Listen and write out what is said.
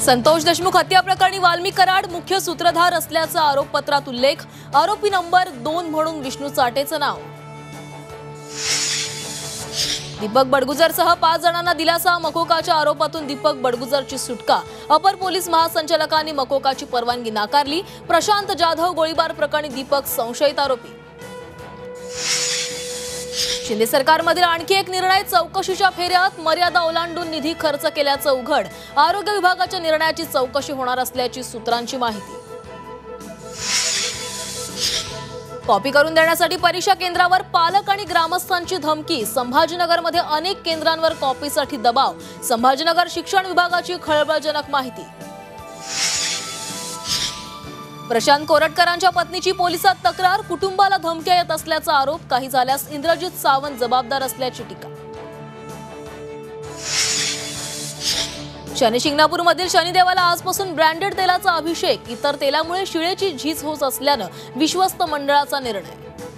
संतोष देशमुख हत्या प्रकरणी वाल्मिक कराड मुख्य सूत्रधार असल्याचा आरोपपत्रात उल्लेख। आरोपी नंबर 2 म्हणून विष्णू चाटेचं नाव। दीपक बडगुजरसह 5 जणांना दिलासा। मकोकाच्या आरोपातून दीपक बडगुजरची सुटका। अपर पोलीस महासंचालकांनी मकोकाची परवानगी नाकारली। प्रशांत जाधव गोळीबार प्रकरणी दीपक संशयित आरोपी। शिंदे सरकारमधील आणखी एक निर्णय। चौकशीच्या फेऱ्यात मर्यादा ओलांडून निधी खर्च केल्याचं उघड। आरोग्य विभागाच्या निर्णयाची चौकशी होणार असल्याची सूत्रांची माहिती। कॉपी करून देण्यासाठी परीक्षा केंद्रावर पालक आणि ग्रामस्थांची धमकी। संभाजीनगरमध्ये अनेक केंद्रांवर कॉपीसाठी दबाव। संभाजीनगर शिक्षण विभागाची खळबळजनक माहिती। प्रशांत कोरटकरांच्या पत्नीची पोलिसात तक्रार। कुटुंबाला धमक्या येत असल्याचा आरोप। काही झाल्यास इंद्रजित सावंत जबाबदार असल्याची टीका। शनी शिंगणापूरमधील शनिदेवाला आजपासून ब्रँडेड तेलाचा अभिषेक। इतर तेलामुळे शिळेची झीज होत असल्यानं विश्वस्त मंडळाचा निर्णय।